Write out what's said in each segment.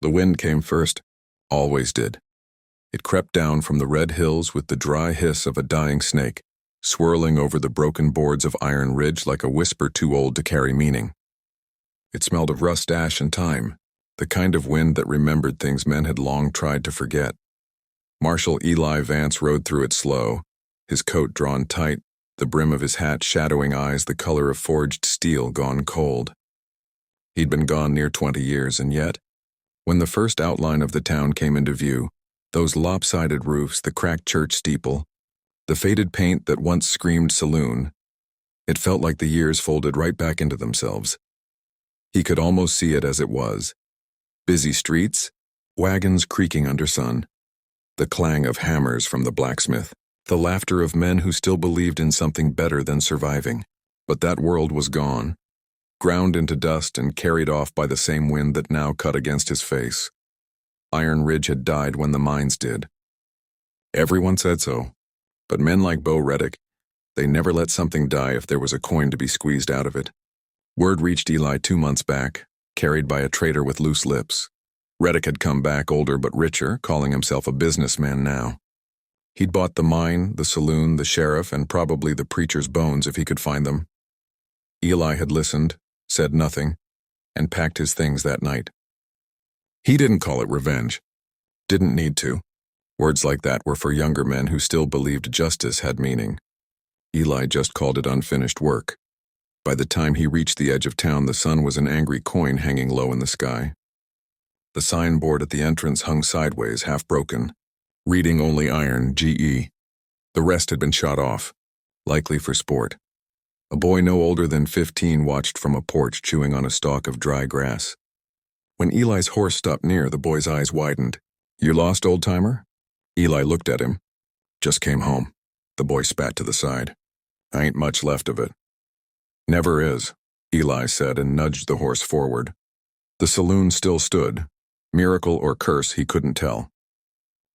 The wind came first, always did. It crept down from the red hills with the dry hiss of a dying snake, swirling over the broken boards of Iron Ridge like a whisper too old to carry meaning. It smelled of rust, ash, and time, the kind of wind that remembered things men had long tried to forget. Marshal Eli Vance rode through it slow, his coat drawn tight, the brim of his hat shadowing eyes the color of forged steel gone cold. He'd been gone near 20 years, and yet, when the first outline of the town came into view, those lopsided roofs, the cracked church steeple, the faded paint that once screamed saloon, it felt like the years folded right back into themselves. He could almost see it as it was. Busy streets, wagons creaking under sun, the clang of hammers from the blacksmith, the laughter of men who still believed in something better than surviving. But that world was gone, ground into dust and carried off by the same wind that now cut against his face. Iron Ridge had died when the mines did. Everyone said so, but men like Bo Reddick, they never let something die if there was a coin to be squeezed out of it. Word reached Eli 2 months back, carried by a traitor with loose lips. Reddick had come back older but richer, calling himself a businessman now. He'd bought the mine, the saloon, the sheriff, and probably the preacher's bones if he could find them. Eli had listened, said nothing, and packed his things that night. He didn't call it revenge. Didn't need to. Words like that were for younger men who still believed justice had meaning. Eli just called it unfinished work. By the time he reached the edge of town, the sun was an angry coin hanging low in the sky. The signboard at the entrance hung sideways, half broken, reading only iron, GE. The rest had been shot off, likely for sport. A boy no older than 15 watched from a porch, chewing on a stalk of dry grass. When Eli's horse stopped near, the boy's eyes widened. "You lost, old-timer?" Eli looked at him. "Just came home." The boy spat to the side. "I ain't much left of it." "Never is," Eli said and nudged the horse forward. The saloon still stood. Miracle or curse, he couldn't tell.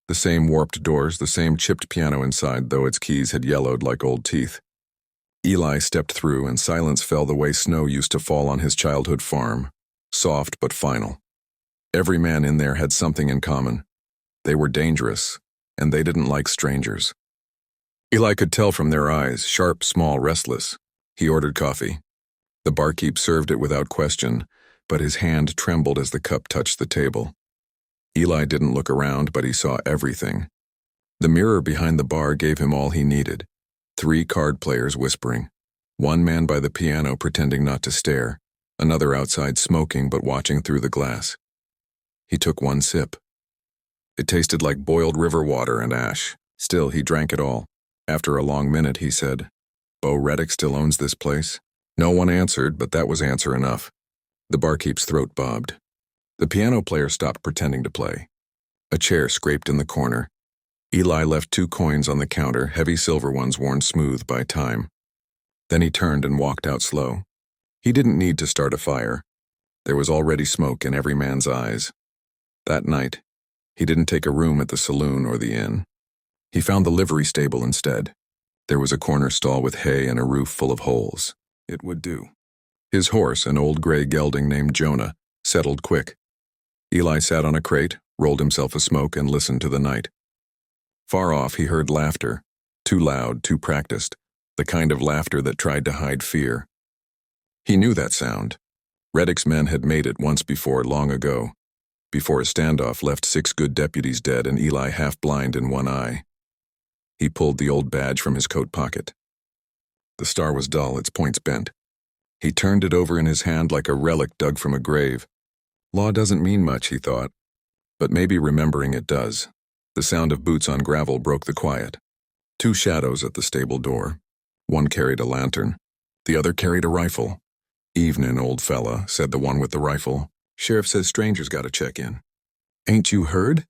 The same warped doors, the same chipped piano inside, though its keys had yellowed like old teeth. Eli stepped through, and silence fell the way snow used to fall on his childhood farm, soft but final. Every man in there had something in common. They were dangerous, and they didn't like strangers. Eli could tell from their eyes, sharp, small, restless. He ordered coffee. The barkeep served it without question, but his hand trembled as the cup touched the table. Eli didn't look around, but he saw everything. The mirror behind the bar gave him all he needed. 3 card players whispering. One man by the piano pretending not to stare, another outside smoking but watching through the glass. He took 1 sip. It tasted like boiled river water and ash. Still, he drank it all. After a long minute, he said, "Bo Reddick still owns this place?" No one answered, but that was answer enough. The barkeep's throat bobbed. The piano player stopped pretending to play. A chair scraped in the corner. Eli left 2 coins on the counter, heavy silver ones worn smooth by time. Then he turned and walked out slow. He didn't need to start a fire. There was already smoke in every man's eyes. That night, he didn't take a room at the saloon or the inn. He found the livery stable instead. There was a corner stall with hay and a roof full of holes. It would do. His horse, an old gray gelding named Jonah, settled quick. Eli sat on a crate, rolled himself a smoke, and listened to the night. Far off, he heard laughter, too loud, too practiced, the kind of laughter that tried to hide fear. He knew that sound. Reddick's men had made it once before, long ago, before a standoff left 6 good deputies dead and Eli half-blind in one eye. He pulled the old badge from his coat pocket. The star was dull, its points bent. He turned it over in his hand like a relic dug from a grave. Law doesn't mean much, he thought, but maybe remembering it does. The sound of boots on gravel broke the quiet. 2 shadows at the stable door. One carried a lantern. The other carried a rifle. "Evenin', old fella," said the one with the rifle. "Sheriff says strangers gotta check in." "Ain't you heard?"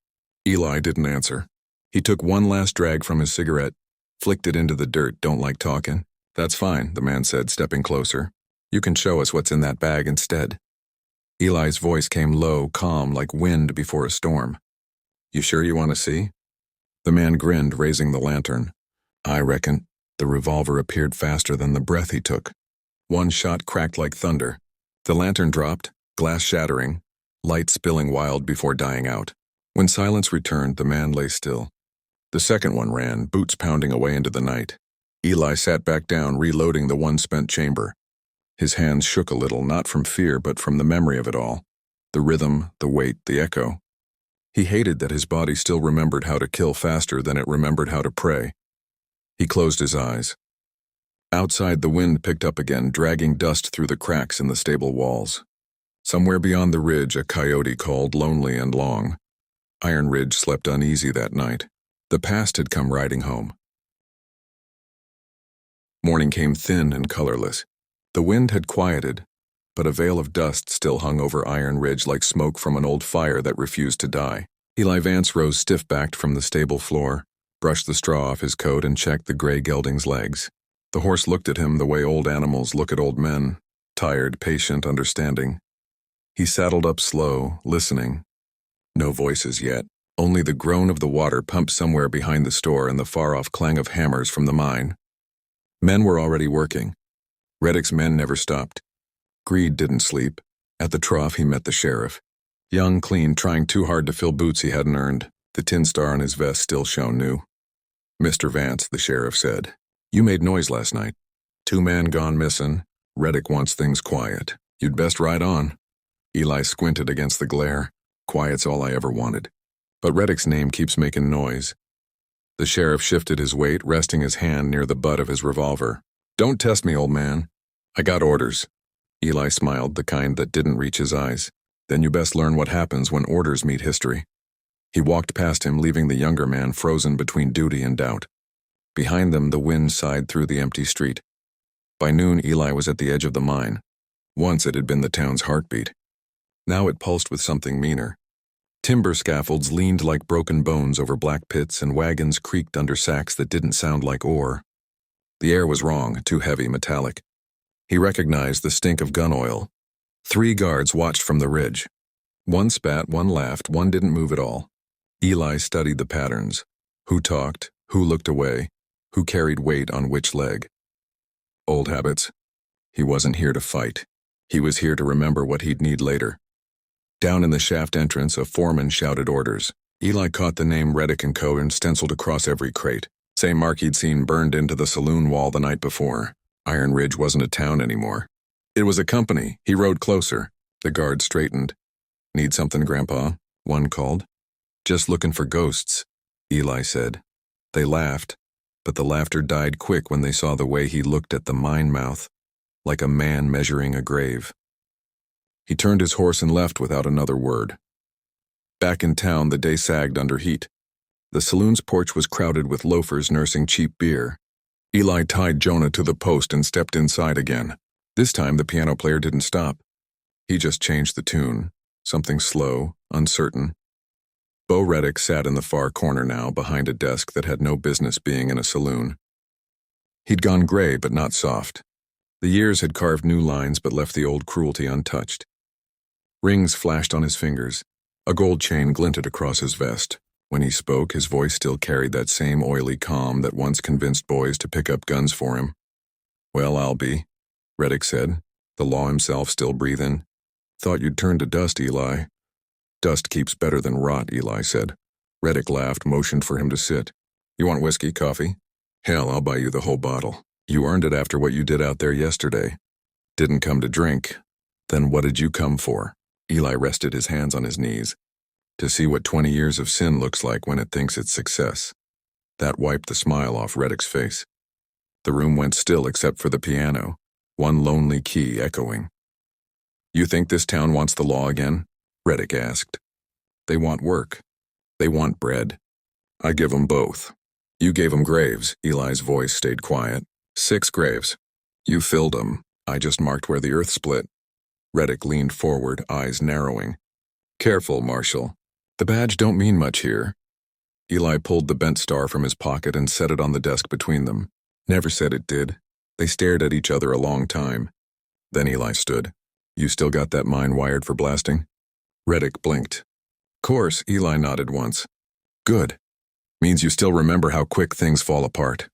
Eli didn't answer. He took one last drag from his cigarette, flicked it into the dirt. "Don't like talking?" "That's fine," the man said, stepping closer. "You can show us what's in that bag instead." Eli's voice came low, calm, like wind before a storm. "You sure you want to see?" The man grinned, raising the lantern. "I reckon." The revolver appeared faster than the breath he took. One shot cracked like thunder. The lantern dropped, glass shattering. light spilling wild before dying out. When silence returned, the man lay still. The second one ran, boots pounding away into the night. Eli sat back down, reloading the one-spent chamber. His hands shook a little, not from fear, but from the memory of it all. The rhythm, the weight, the echo. He hated that his body still remembered how to kill faster than it remembered how to pray. He closed his eyes. Outside, the wind picked up again, dragging dust through the cracks in the stable walls. Somewhere beyond the ridge, a coyote called, lonely and long. Iron Ridge slept uneasy that night. The past had come riding home. Morning came thin and colorless. The wind had quieted, but a veil of dust still hung over Iron Ridge like smoke from an old fire that refused to die. Eli Vance rose stiff-backed from the stable floor, brushed the straw off his coat, and checked the gray gelding's legs. The horse looked at him the way old animals look at old men, tired, patient, understanding. He saddled up slow, listening. No voices yet, only the groan of the water pumped somewhere behind the store and the far-off clang of hammers from the mine. Men were already working. Reddick's men never stopped. Greed didn't sleep. At the trough, he met the sheriff. Young, clean, trying too hard to fill boots he hadn't earned. The tin star on his vest still shone new. "Mr. Vance," the sheriff said, "you made noise last night. 2 men gone missing. Reddick wants things quiet. You'd best ride on." Eli squinted against the glare. "Quiet's all I ever wanted. But Reddick's name keeps making noise." The sheriff shifted his weight, resting his hand near the butt of his revolver. "Don't test me, old man. I got orders." Eli smiled, the kind that didn't reach his eyes. "Then you best learn what happens when orders meet history." He walked past him, leaving the younger man frozen between duty and doubt. Behind them, the wind sighed through the empty street. By noon, Eli was at the edge of the mine. Once it had been the town's heartbeat. Now it pulsed with something meaner. Timber scaffolds leaned like broken bones over black pits, and wagons creaked under sacks that didn't sound like ore. The air was wrong, too heavy, metallic. He recognized the stink of gun oil. 3 guards watched from the ridge. One spat, one laughed, one didn't move at all. Eli studied the patterns. Who talked, who looked away, who carried weight on which leg. Old habits. He wasn't here to fight. He was here to remember what he'd need later. Down in the shaft entrance, a foreman shouted orders. Eli caught the name Reddick & Co. and stenciled across every crate. Same mark he'd seen burned into the saloon wall the night before. Iron Ridge wasn't a town anymore. It was a company. He rode closer. The guard straightened. "Need something, Grandpa?" one called. "Just looking for ghosts," Eli said. They laughed, but the laughter died quick when they saw the way he looked at the mine mouth, like a man measuring a grave. He turned his horse and left without another word. Back in town, the day sagged under heat. The saloon's porch was crowded with loafers nursing cheap beer. Eli tied Jonah to the post and stepped inside again. This time the piano player didn't stop. He just changed the tune, something slow, uncertain. Bo Reddick sat in the far corner now, behind a desk that had no business being in a saloon. He'd gone gray, but not soft. The years had carved new lines but left the old cruelty untouched. Rings flashed on his fingers. A gold chain glinted across his vest. When he spoke, his voice still carried that same oily calm that once convinced boys to pick up guns for him. "Well, I'll be," Reddick said, the law himself still breathing. "Thought you'd turn to dust, Eli." "Dust keeps better than rot," Eli said. Reddick laughed, motioned for him to sit. "You want whiskey, coffee?" "Hell, I'll buy you the whole bottle. You earned it after what you did out there yesterday." "Didn't come to drink." "Then what did you come for?" Eli rested his hands on his knees. "To see what 20 years of sin looks like when it thinks it's success." That wiped the smile off Reddick's face. The room went still except for the piano, one lonely key echoing. "You think this town wants the law again?" Reddick asked. "They want work. They want bread. I give 'em both." "You gave 'em graves." Eli's voice stayed quiet. 6 graves. "You filled 'em. I just marked where the earth split." Reddick leaned forward, eyes narrowing. "Careful, Marshal. The badge don't mean much here." Eli pulled the bent star from his pocket and set it on the desk between them. Never said it did. They stared at each other a long time. Then Eli stood. "You still got that mine wired for blasting?" Reddick blinked. "Course," Eli nodded once. "Good. Means you still remember how quick things fall apart."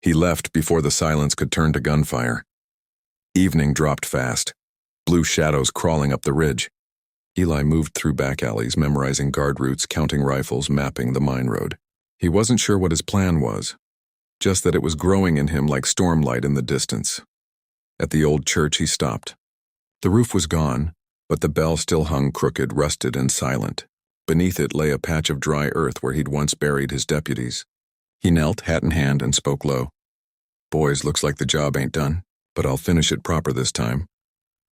He left before the silence could turn to gunfire. Evening dropped fast. Blue shadows crawling up the ridge. Eli moved through back alleys, memorizing guard routes, counting rifles, mapping the mine road. He wasn't sure what his plan was, just that it was growing in him like stormlight in the distance. At the old church, he stopped. The roof was gone, but the bell still hung crooked, rusted, and silent. Beneath it lay a patch of dry earth where he'd once buried his deputies. He knelt, hat in hand, and spoke low. "Boys, looks like the job ain't done, but I'll finish it proper this time."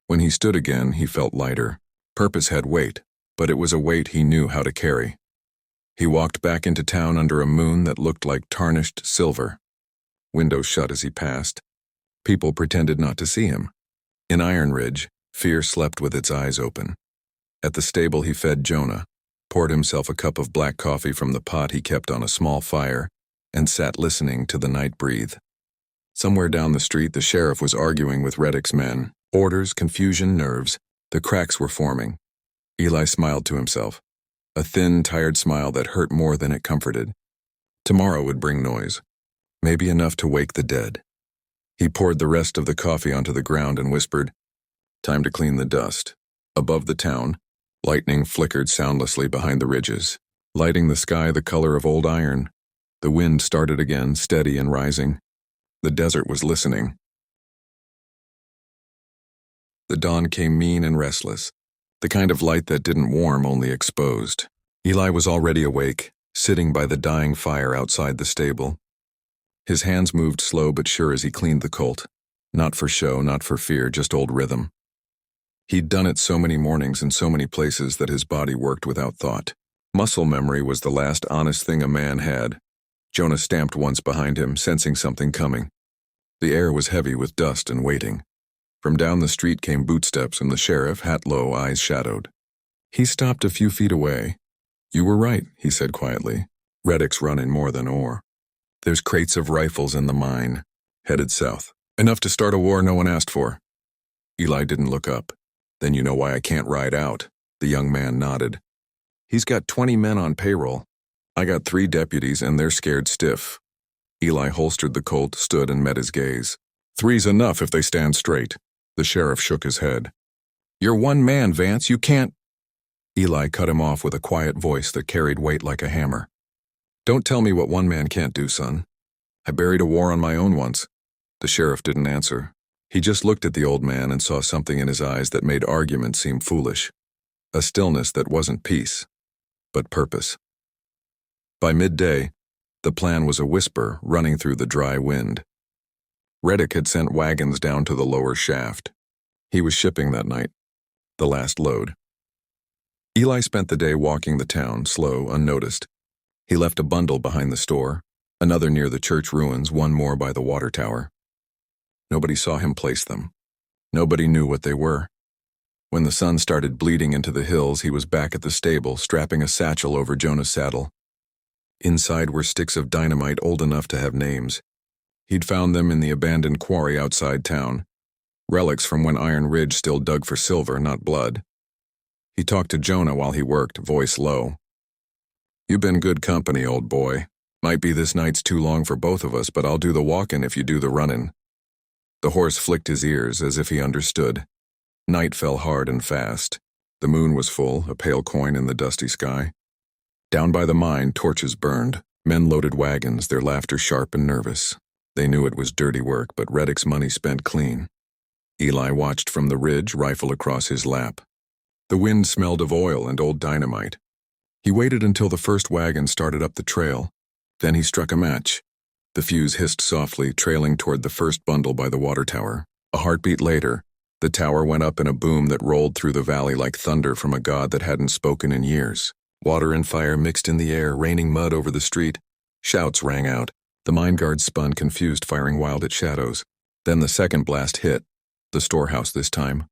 When he stood again, he felt lighter. Purpose had weight, but it was a weight he knew how to carry. He walked back into town under a moon that looked like tarnished silver. Windows shut as he passed. People pretended not to see him. In Iron Ridge, fear slept with its eyes open. At the stable, he fed Jonah, poured himself a cup of black coffee from the pot he kept on a small fire, and sat listening to the night breathe. Somewhere down the street, the sheriff was arguing with Reddick's men. Orders, confusion, nerves. The cracks were forming. Eli smiled to himself, a thin, tired smile that hurt more than it comforted. Tomorrow would bring noise, maybe enough to wake the dead. He poured the rest of the coffee onto the ground and whispered, "Time to clean the dust." Above the town, lightning flickered soundlessly behind the ridges, lighting the sky the color of old iron. The wind started again, steady and rising. The desert was listening. The dawn came mean and restless, the kind of light that didn't warm, only exposed. Eli was already awake, sitting by the dying fire outside the stable. His hands moved slow but sure as he cleaned the colt. Not for show, not for fear, just old rhythm. He'd done it so many mornings in so many places that his body worked without thought. Muscle memory was the last honest thing a man had. Jonah stamped once behind him, sensing something coming. The air was heavy with dust and waiting. From down the street came bootsteps and the sheriff, hat low, eyes shadowed. He stopped a few feet away. "You were right," he said quietly. "Reddick's running more than ore. There's crates of rifles in the mine, headed south. Enough to start a war no one asked for." Eli didn't look up. "Then you know why I can't ride out." The young man nodded. "He's got 20 men on payroll. I got 3 deputies and they're scared stiff." Eli holstered the Colt, stood and met his gaze. "3's enough if they stand straight." The sheriff shook his head. "You're one man, Vance. You can't—" Eli cut him off with a quiet voice that carried weight like a hammer. "Don't tell me what one man can't do, son. I buried a war on my own once." The sheriff didn't answer. He just looked at the old man and saw something in his eyes that made argument seem foolish. A stillness that wasn't peace, but purpose. By midday, the plan was a whisper running through the dry wind. Reddick had sent wagons down to the lower shaft. He was shipping that night, the last load. Eli spent the day walking the town, slow, unnoticed. He left a bundle behind the store, another near the church ruins, one more by the water tower. Nobody saw him place them. Nobody knew what they were. When the sun started bleeding into the hills, he was back at the stable, strapping a satchel over Jonah's saddle. Inside were sticks of dynamite old enough to have names. He'd found them in the abandoned quarry outside town. Relics from when Iron Ridge still dug for silver, not blood. He talked to Jonah while he worked, voice low. "You've been good company, old boy. Might be this night's too long for both of us, but I'll do the walkin' if you do the runnin'." The horse flicked his ears as if he understood. Night fell hard and fast. The moon was full, a pale coin in the dusty sky. Down by the mine, torches burned. Men loaded wagons, their laughter sharp and nervous. They knew it was dirty work, but Reddick's money spent clean. Eli watched from the ridge, rifle across his lap. The wind smelled of oil and old dynamite. He waited until the first wagon started up the trail. Then he struck a match. The fuse hissed softly, trailing toward the first bundle by the water tower. A heartbeat later, the tower went up in a boom that rolled through the valley like thunder from a god that hadn't spoken in years. Water and fire mixed in the air, raining mud over the street. Shouts rang out. The mine guards spun, confused, firing wild at shadows. Then the second blast hit. The storehouse this time.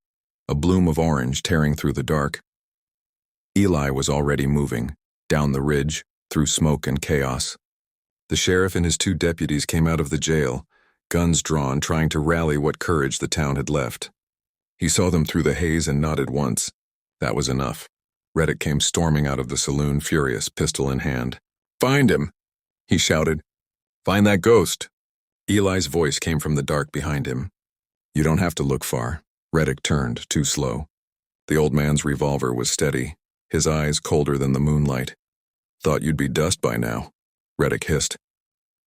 A bloom of orange tearing through the dark. Eli was already moving, down the ridge, through smoke and chaos. The sheriff and his 2 deputies came out of the jail, guns drawn, trying to rally what courage the town had left. He saw them through the haze and nodded once. That was enough. Reddick came storming out of the saloon, furious, pistol in hand. "Find him!" he shouted. "Find that ghost!" Eli's voice came from the dark behind him. "You don't have to look far." Reddick turned, too slow. The old man's revolver was steady, his eyes colder than the moonlight. "Thought you'd be dust by now," Reddick hissed.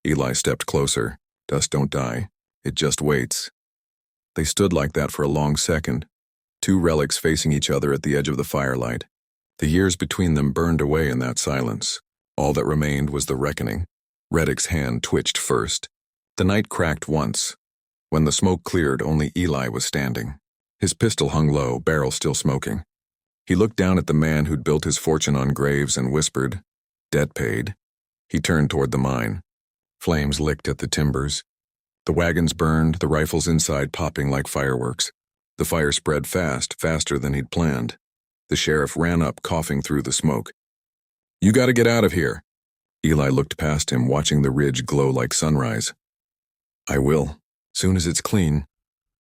Eli stepped closer. "Dust don't die. It just waits." They stood like that for a long second, two relics facing each other at the edge of the firelight. The years between them burned away in that silence. All that remained was the reckoning. Reddick's hand twitched first. The night cracked once. When the smoke cleared, only Eli was standing. His pistol hung low, barrel still smoking. He looked down at the man who'd built his fortune on graves and whispered, "Debt paid." He turned toward the mine. Flames licked at the timbers. The wagons burned, the rifles inside popping like fireworks. The fire spread fast, faster than he'd planned. The sheriff ran up, coughing through the smoke. "You gotta get out of here." Eli looked past him, watching the ridge glow like sunrise. "I will, soon as it's clean."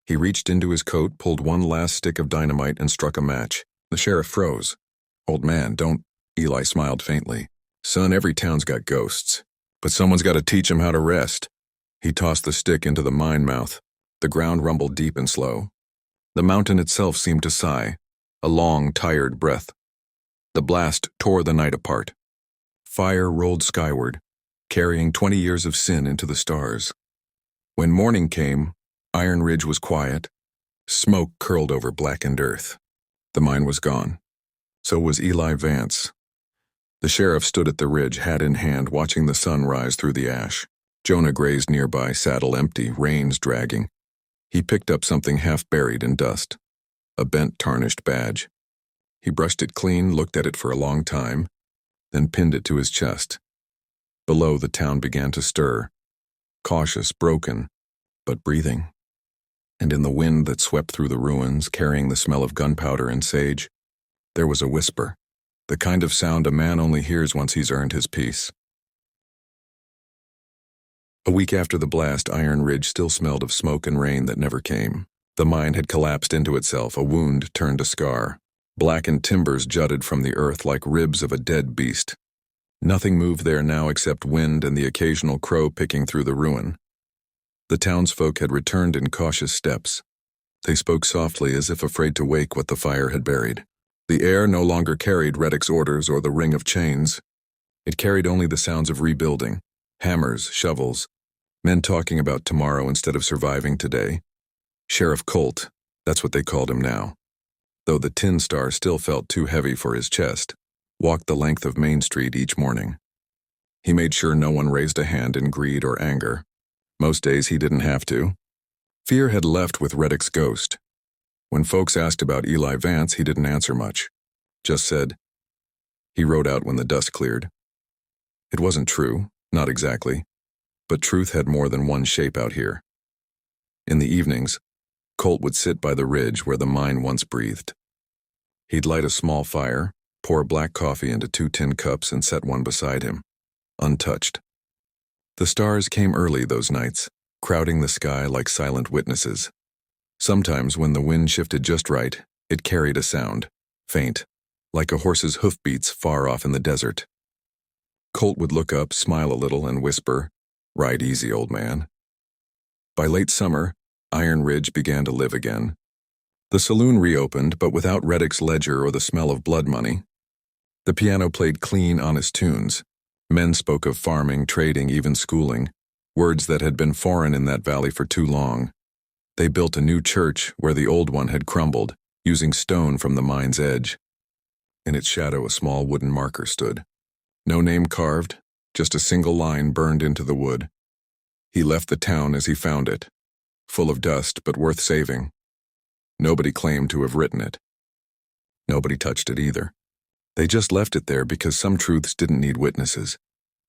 He reached into his coat, pulled one last stick of dynamite, and struck a match. The sheriff froze. "Old man, don't..." Eli smiled faintly. "Son, every town's got ghosts. But someone's got to teach 'em how to rest." He tossed the stick into the mine mouth. The ground rumbled deep and slow. The mountain itself seemed to sigh, a long, tired breath. The blast tore the night apart. Fire rolled skyward, carrying 20 years of sin into the stars. When morning came, Iron Ridge was quiet. Smoke curled over blackened earth. The mine was gone. So was Eli Vance. The sheriff stood at the ridge, hat in hand, watching the sun rise through the ash. Jonah grazed nearby, saddle empty, reins dragging. He picked up something half buried in dust. A bent, tarnished badge. He brushed it clean, looked at it for a long time, then pinned it to his chest. Below, the town began to stir. Cautious, broken, but breathing. And in the wind that swept through the ruins, carrying the smell of gunpowder and sage, there was a whisper, the kind of sound a man only hears once he's earned his peace. A week after the blast, Iron Ridge still smelled of smoke and rain that never came. The mine had collapsed into itself, a wound turned to scar. Blackened timbers jutted from the earth like ribs of a dead beast. Nothing moved there now except wind and the occasional crow picking through the ruin. The townsfolk had returned in cautious steps. They spoke softly, as if afraid to wake what the fire had buried. The air no longer carried Reddick's orders or the ring of chains. It carried only the sounds of rebuilding, hammers, shovels, men talking about tomorrow instead of surviving today. Sheriff Colt, that's what they called him now. Though the tin star still felt too heavy for his chest, walked the length of Main Street each morning. He made sure no one raised a hand in greed or anger. Most days he didn't have to. Fear had left with Reddick's ghost. When folks asked about Eli Vance, he didn't answer much. Just said, he rode out when the dust cleared. It wasn't true, not exactly, but truth had more than one shape out here. In the evenings, Colt would sit by the ridge where the mine once breathed. He'd light a small fire, pour black coffee into 2 tin cups, and set one beside him, untouched. The stars came early those nights, crowding the sky like silent witnesses. Sometimes, when the wind shifted just right, it carried a sound, faint, like a horse's hoofbeats far off in the desert. Colt would look up, smile a little, and whisper, "Ride easy, old man." By late summer, Iron Ridge began to live again. The saloon reopened, but without Reddick's ledger or the smell of blood money. The piano played clean, honest tunes. Men spoke of farming, trading, even schooling, words that had been foreign in that valley for too long. They built a new church where the old one had crumbled, using stone from the mine's edge. In its shadow, a small wooden marker stood. No name carved, just a single line burned into the wood. He left the town as he found it, full of dust but worth saving. Nobody claimed to have written it. Nobody touched it either. They just left it there because some truths didn't need witnesses.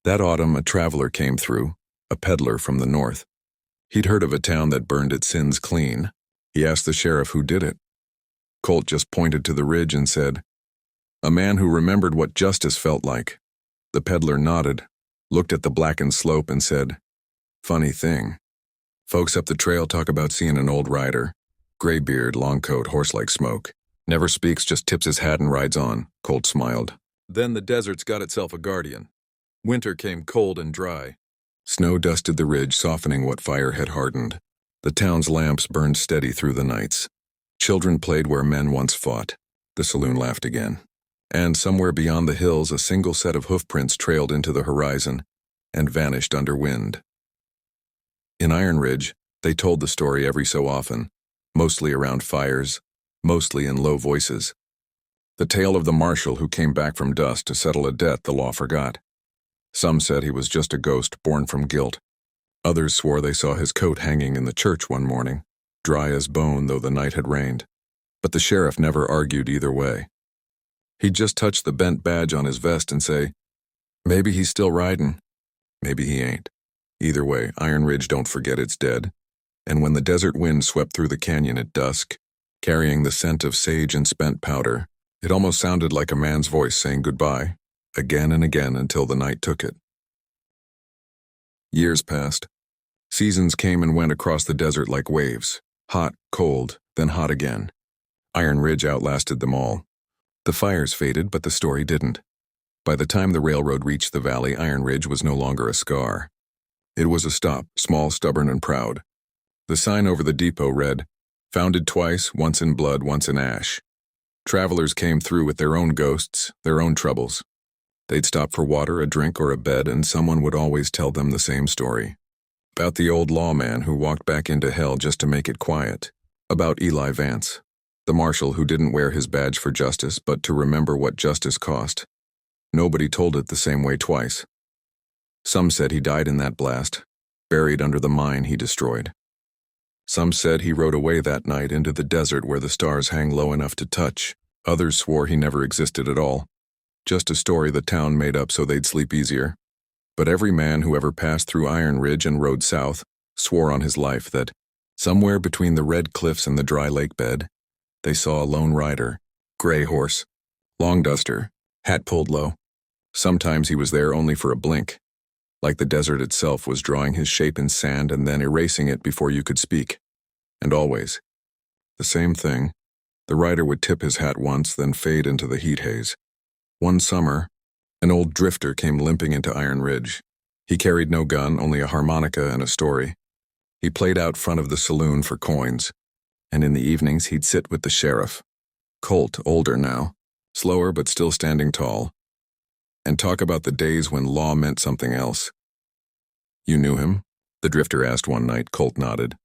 That autumn, a traveler came through, a peddler from the north. He'd heard of a town that burned its sins clean. He asked the sheriff who did it. Colt just pointed to the ridge and said, "A man who remembered what justice felt like." The peddler nodded, looked at the blackened slope, and said, "Funny thing. Folks up the trail talk about seeing an old rider. Gray beard, long coat, horse-like smoke. Never speaks, just tips his hat and rides on." Colt smiled. Then the desert's got itself a guardian. Winter came cold and dry. Snow dusted the ridge, softening what fire had hardened. The town's lamps burned steady through the nights. Children played where men once fought. The saloon laughed again. And somewhere beyond the hills, a single set of hoofprints trailed into the horizon and vanished under wind. In Iron Ridge, they told the story every so often, mostly around fires, mostly in low voices. The tale of the marshal who came back from dust to settle a debt the law forgot. Some said he was just a ghost born from guilt. Others swore they saw his coat hanging in the church one morning, dry as bone though the night had rained. But the sheriff never argued either way. He'd just touch the bent badge on his vest and say, "Maybe he's still riding. Maybe he ain't." Either way, Iron Ridge don't forget its dead. And when the desert wind swept through the canyon at dusk, carrying the scent of sage and spent powder, it almost sounded like a man's voice saying goodbye, again and again until the night took it. Years passed. Seasons came and went across the desert like waves, hot, cold, then hot again. Iron Ridge outlasted them all. The fires faded, but the story didn't. By the time the railroad reached the valley, Iron Ridge was no longer a scar. It was a stop, small, stubborn, and proud. The sign over the depot read, "Founded twice, once in blood, once in ash." Travelers came through with their own ghosts, their own troubles. They'd stop for water, a drink, or a bed, and someone would always tell them the same story. About the old lawman who walked back into hell just to make it quiet. About Eli Vance, the marshal who didn't wear his badge for justice, but to remember what justice cost. Nobody told it the same way twice. Some said he died in that blast, buried under the mine he destroyed. Some said he rode away that night into the desert where the stars hang low enough to touch. Others swore he never existed at all. Just a story the town made up so they'd sleep easier. But every man who ever passed through Iron Ridge and rode south swore on his life that, somewhere between the red cliffs and the dry lake bed, they saw a lone rider, gray horse, long duster, hat pulled low. Sometimes he was there only for a blink, like the desert itself was drawing his shape in sand and then erasing it before you could speak. And always, the same thing. The rider would tip his hat once, then fade into the heat haze. One summer, an old drifter came limping into Iron Ridge. He carried no gun, only a harmonica and a story. He played out front of the saloon for coins, and in the evenings he'd sit with the sheriff, Colt, older now, slower but still standing tall, and talk about the days when law meant something else. "You knew him?" the drifter asked one night. Colt nodded.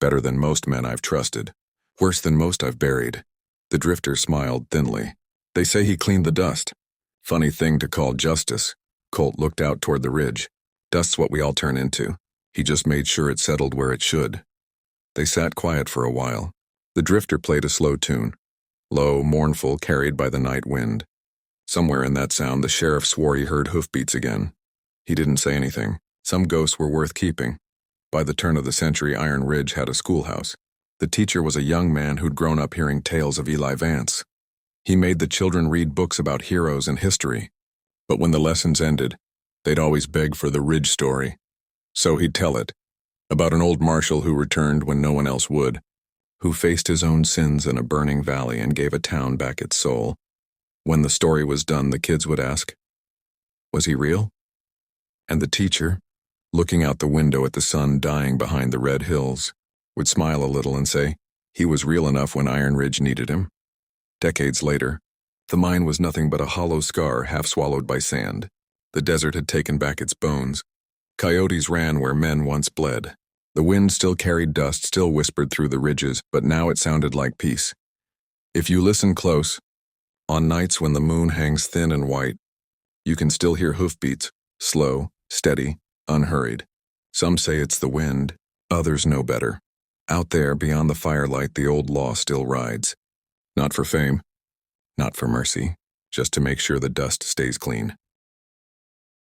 "Better than most men I've trusted. Worse than most I've buried." The drifter smiled thinly. "They say he cleaned the dust. Funny thing to call justice." Colt looked out toward the ridge. "Dust's what we all turn into. He just made sure it settled where it should." They sat quiet for a while. The drifter played a slow tune, low, mournful, carried by the night wind. Somewhere in that sound, the sheriff swore he heard hoofbeats again. He didn't say anything. Some ghosts were worth keeping. By the turn of the century, Iron Ridge had a schoolhouse. The teacher was a young man who'd grown up hearing tales of Eli Vance. He made the children read books about heroes and history. But when the lessons ended, they'd always beg for the Ridge story. So he'd tell it, about an old marshal who returned when no one else would, who faced his own sins in a burning valley and gave a town back its soul. When the story was done, the kids would ask, "Was he real?" And the teacher, looking out the window at the sun dying behind the red hills, would smile a little and say, "He was real enough when Iron Ridge needed him." Decades later, the mine was nothing but a hollow scar half swallowed by sand. The desert had taken back its bones. Coyotes ran where men once bled. The wind still carried dust, still whispered through the ridges, but now it sounded like peace. If you listen close, on nights when the moon hangs thin and white, you can still hear hoofbeats, slow, steady, unhurried. Some say it's the wind, others know better. Out there, beyond the firelight, the old law still rides. Not for fame, not for mercy, just to make sure the dust stays clean.